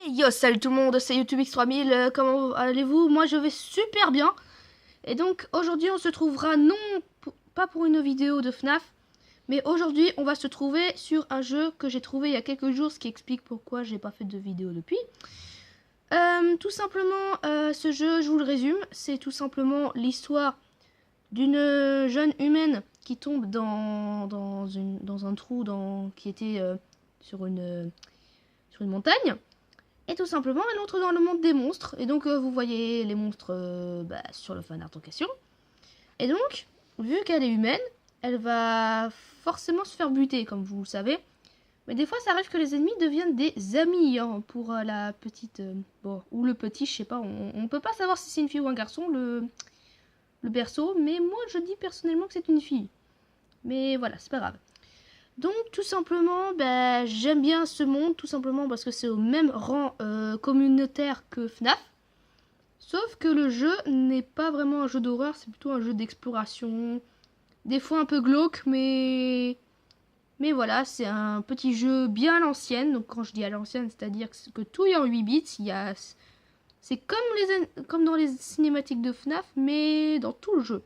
Yo, salut tout le monde, c'est YouTube X3000, comment allez-vous? Moi je vais super bien. Et donc aujourd'hui on se trouvera non pas pour une vidéo de FNAF, mais aujourd'hui on va se trouver sur un jeu que j'ai trouvé il y a quelques jours, ce qui explique pourquoi j'ai pas fait de vidéo depuis. Tout simplement, ce jeu, je vous le résume, c'est tout simplement l'histoire d'une jeune humaine qui tombe dans un trou qui était sur une montagne. Et tout simplement, elle entre dans le monde des monstres. Et donc, vous voyez les monstres sur le fan art en question. Et donc, vu qu'elle est humaine, elle va forcément se faire buter, comme vous le savez. Mais des fois, ça arrive que les ennemis deviennent des amis pour la petite... ou le petit, je sais pas. On peut pas savoir si c'est une fille ou un garçon, le berceau. Mais moi, je dis personnellement que c'est une fille. Mais voilà, c'est pas grave. Donc tout simplement, j'aime bien ce monde, tout simplement parce que c'est au même rang communautaire que FNAF. Sauf que le jeu n'est pas vraiment un jeu d'horreur, c'est plutôt un jeu d'exploration. Des fois un peu glauque, mais voilà, c'est un petit jeu bien à l'ancienne. Donc quand je dis à l'ancienne, c'est-à-dire que tout est en 8 bits. C'est comme dans les cinématiques de FNAF, mais dans tout le jeu.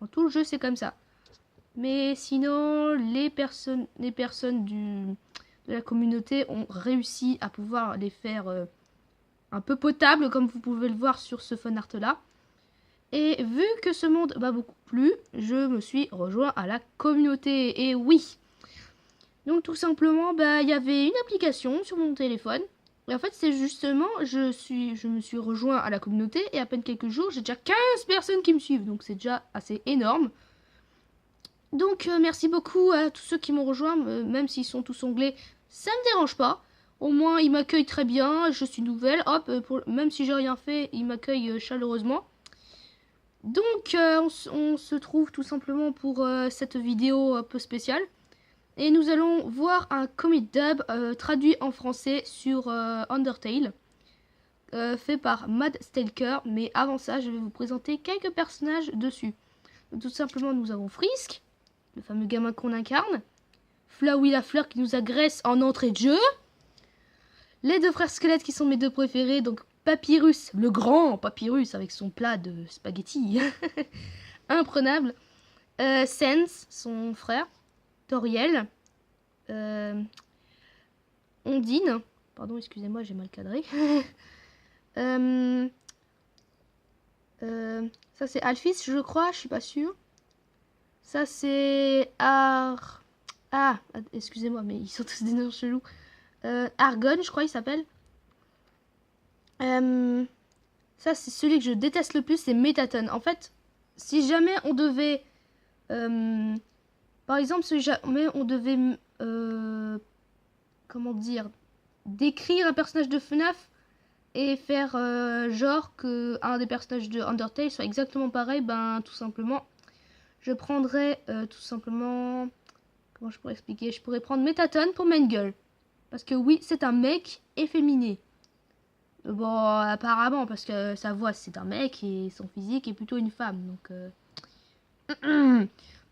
Dans tout le jeu, c'est comme ça. Mais sinon, les personnes de la communauté ont réussi à pouvoir les faire un peu potables, comme vous pouvez le voir sur ce fan art là. Et vu que ce monde m'a beaucoup plu, je me suis rejoint à la communauté. Et oui. Donc tout simplement, il y avait une application sur mon téléphone. Et en fait, c'est justement, je me suis rejoint à la communauté et à peine quelques jours, j'ai déjà 15 personnes qui me suivent. Donc c'est déjà assez énorme. Donc merci beaucoup à tous ceux qui m'ont rejoint, même s'ils sont tous anglais, ça me dérange pas. Au moins ils m'accueillent très bien, je suis nouvelle, hop, même si j'ai rien fait, ils m'accueillent chaleureusement. Donc on se trouve tout simplement pour cette vidéo un peu spéciale. Et nous allons voir un comic dub traduit en français sur Undertale, fait par Mad Stalker. Mais avant ça, je vais vous présenter quelques personnages dessus. Donc, tout simplement, nous avons Frisk, le fameux gamin qu'on incarne. Flowey la fleur qui nous agresse en entrée de jeu. Les deux frères squelettes qui sont mes deux préférés. Donc Papyrus, le grand Papyrus avec son plat de spaghettis. Imprenable. Sens, son frère. Toriel. Ondine. Pardon, excusez-moi, j'ai mal cadré. Ça c'est Alphys, je crois, je suis pas sûre. Ça c'est excusez-moi, mais ils sont tous des noms chelous. Argon, je crois il s'appelle. Ça c'est celui que je déteste le plus, c'est Métaton. En fait, si jamais on devait... par exemple, si jamais on devait... comment dire... décrire un personnage de FNAF et faire genre que un des personnages de Undertale soit exactement pareil, tout simplement... Je prendrais tout simplement... Comment je pourrais expliquer? Je pourrais prendre Métaton pour main girl. Parce que oui, c'est un mec efféminé. Bon, apparemment, parce que sa voix c'est un mec et son physique est plutôt une femme.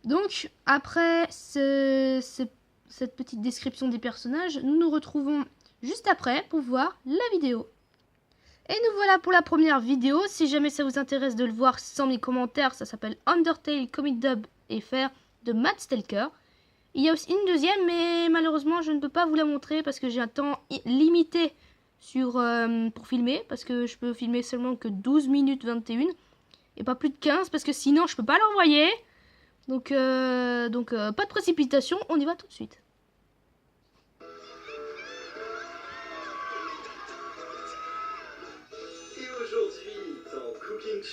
Donc après cette petite description des personnages, nous nous retrouvons juste après pour voir la vidéo. Et nous voilà pour la première vidéo. Si jamais ça vous intéresse de le voir sans mes commentaires, ça s'appelle Undertale Comic Dub FR de Mad Stalker. Il y a aussi une deuxième, mais malheureusement je ne peux pas vous la montrer parce que j'ai un temps limité pour filmer. Parce que je peux filmer seulement que 12 minutes 21 et pas plus de 15 parce que sinon je peux pas l'envoyer. Donc pas de précipitation, on y va tout de suite.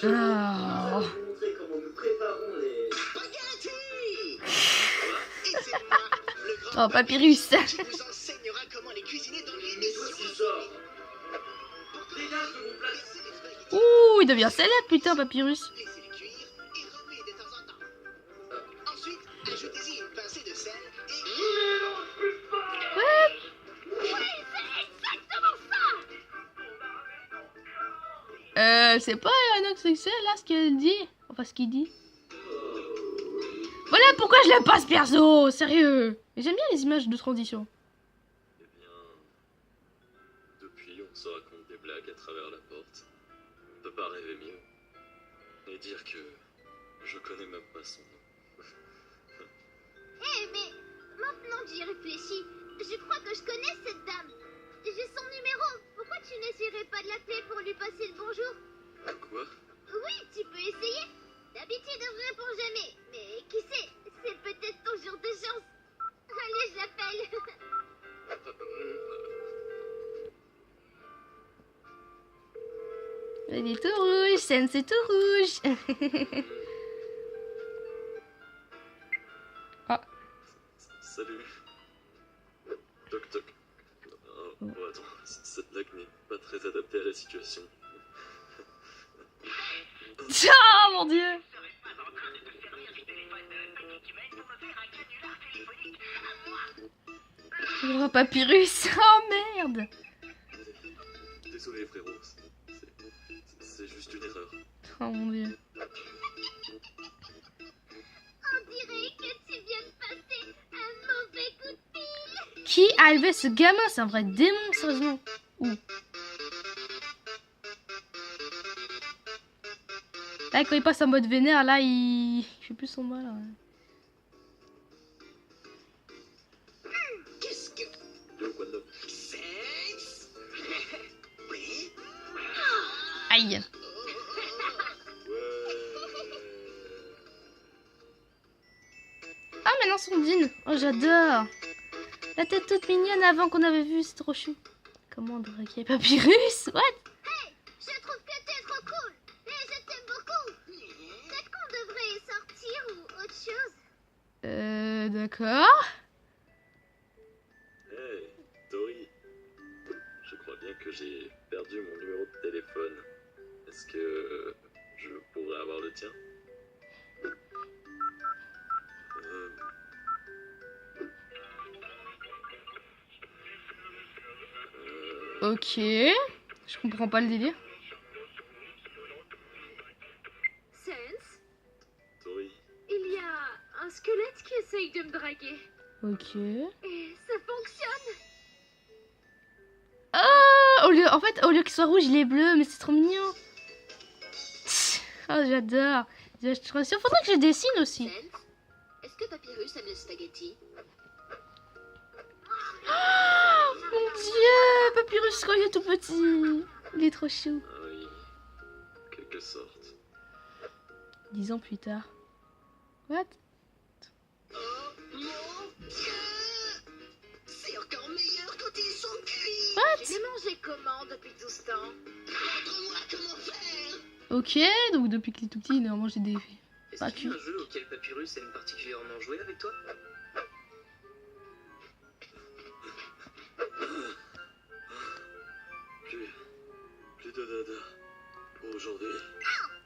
Nous allons vous montrer comment nous préparons les spaghettis. Et c'est moi, le grand Papyrus. qui vous enseignera comment les cuisiner dans l'émission. Dégage de mon plat. Ouh, il devient célèbre, putain, Papyrus. Laissez-les cuire et remuez de temps en temps. Ensuite, ajoutez-y une pincée de sel et... Ouais. C'est pas un autre succès là ce qu'elle dit. Enfin ce qu'il dit. Voilà pourquoi je l'aime pas ce perso, sérieux. J'aime bien les images de transition. Eh bien, depuis On se raconte des blagues à travers la porte. On peut pas rêver mieux. Et dire que je connais même pas son nom. Eh, mais maintenant que j'y réfléchis, je crois que je connais cette dame. J'ai son numéro. Pourquoi tu n'essaierais pas de l'appeler pour lui passer le bonjour? Quoi? Oui, tu peux essayer. D'habitude, elle ne répond jamais. Mais qui sait, c'est peut-être ton jour de chance. Allez, je l'appelle. Il est tout rouge, Sen, c'est tout rouge. Salut. Toc toc. Oh, attends, cette blague n'est pas très adaptée à la situation. Oh mon dieu. Le roi Papyrus. Oh merde. Désolé frérot, c'est juste une erreur. Oh mon dieu. On dirait que tu viens de passer un mauvais coup de fil. Qui a élevé ce gamin? C'est un vrai démon, sérieusement. Ouh. Là, quand il passe en mode vénère, là, il fait plus son mal. Ouais. Qu'est-ce que... Yo, quoi de neuf? Sexe? Oui. Aïe. Ouais. Ah, maintenant Sondine. Oh, j'adore. La tête toute mignonne avant qu'on avait vu, c'est trop chou. Comment draguer Papyrus? What? Je trouve que t'es trop cool. Et je t'aime beaucoup. Peut-être qu'on devrait sortir ou autre chose. D'accord. Hey, Tori. Je crois bien que j'ai perdu mon numéro de téléphone. Est-ce que je pourrais avoir le tien? Ok. Je comprends pas le délire. Sense, Tori. il y a un squelette qui essaye de me draguer. Ok. Et ça fonctionne. Ah, en fait, au lieu qu'il soit rouge, il est bleu, mais c'est trop mignon. Oh, j'adore. Il faudrait que je dessine aussi. Sense, est-ce que Papyrus aime le spaghetti? Oh, mon dieu, Papyrus quand il est tout petit. Il est trop chou. Ah oui, en quelque sorte. 10 ans plus tard. What? Oh mon Dieu! C'est encore meilleur quand ils sont cuits! What? J'ai mangé comment depuis tout ce temps? Montre-moi comment faire! Ok, donc depuis qu'il est tout petit, il a mangé des... Est-ce Pas qu'il y a un cuit. jeu auquel Papyrus aime particulièrement jouer avec toi? Plus de dada pour aujourd'hui.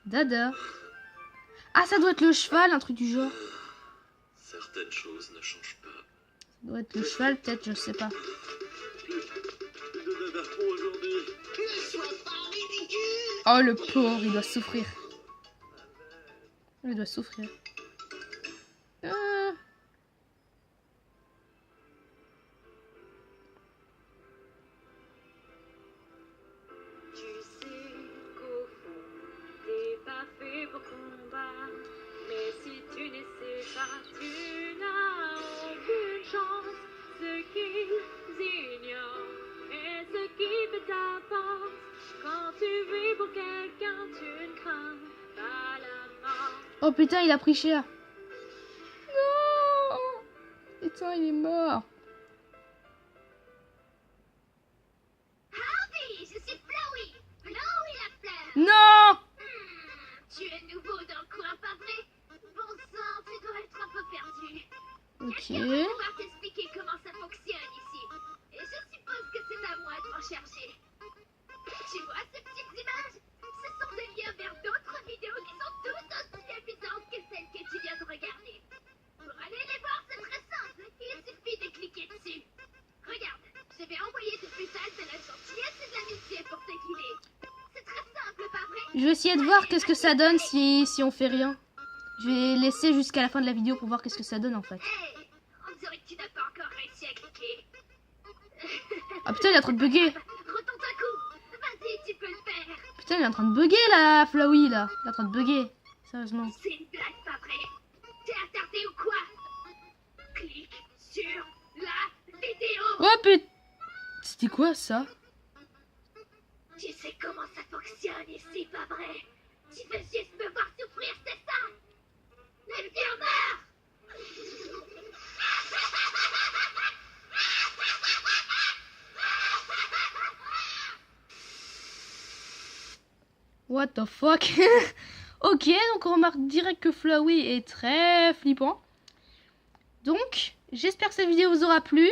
Dada. Ah, ça doit être le cheval, un truc du genre. Certaines choses ne changent pas. Ça doit être le cheval, peut-être, je sais pas. Plus de dada pour aujourd'hui. Ne sois pas ridicule! Oh, le pauvre, il doit souffrir. Il doit souffrir. Ah. Tu sais qu'au fond, t'es pas fait pour combattre. Mais si tu n'essaies pas, tu n'as aucune chance. Ce qu'ils ignorent et ce qui fait ta force. Quand tu vis pour quelqu'un, tu ne crains pas la mort. Oh putain, il a pris cher. Non. Putain, il est mort. Howdy, je suis Flowey. Flowey la fleur. Non. Tu es nouveau dans le coin, pas vrai? Bon sang, tu dois être un peu perdu. Ok. Quelqu'un va pouvoir t'expliquer comment ça fonctionne ici. Et je suppose que c'est à moi de m'en charger. Tu vois ces petites images? Ce sont des liens vers d'autres vidéos qui sont toutes aussi évidentes que celles que tu viens de regarder. Pour aller les voir, c'est très simple. Il suffit de cliquer dessus. Regarde, je vais envoyer des messages de la gentillesse et de l'amitié pour te guider. C'est très simple, pas vrai? Je vais essayer de voir qu'est-ce que ça donne si on fait rien. Je vais laisser jusqu'à la fin de la vidéo pour voir qu'est-ce que ça donne en fait. Hey, on dirait que tu n'as pas encore réussi à cliquer. Ah putain, il a trop bugué. Retente un coup. Putain, il est en train de bugger là, Flowey là. Il est en train de bugger. Sérieusement. C'est une blague, pas vrai? T'es attardé ou quoi? Clique sur la vidéo. Oh putain. C'était quoi ça? Tu sais comment ça fonctionne ici, pas vrai? Tu veux juste me voir souffrir, c'est ça? Mais viens meurs! What the fuck? Ok, donc on remarque direct que Flowey est très flippant. Donc, j'espère que cette vidéo vous aura plu.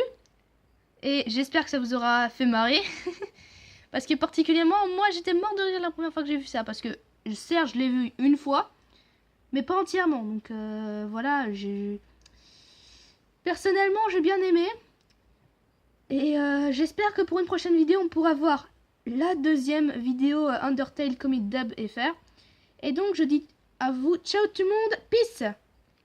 Et j'espère que ça vous aura fait marrer. Parce que particulièrement, moi j'étais mort de rire la première fois que j'ai vu ça. Parce que, certes, je l'ai vu une fois. Mais pas entièrement. Donc voilà, personnellement, j'ai bien aimé. Et j'espère que pour une prochaine vidéo, on pourra voir la deuxième vidéo Undertale Comic Dub FR. Et donc, je dis à vous, ciao tout le monde, peace!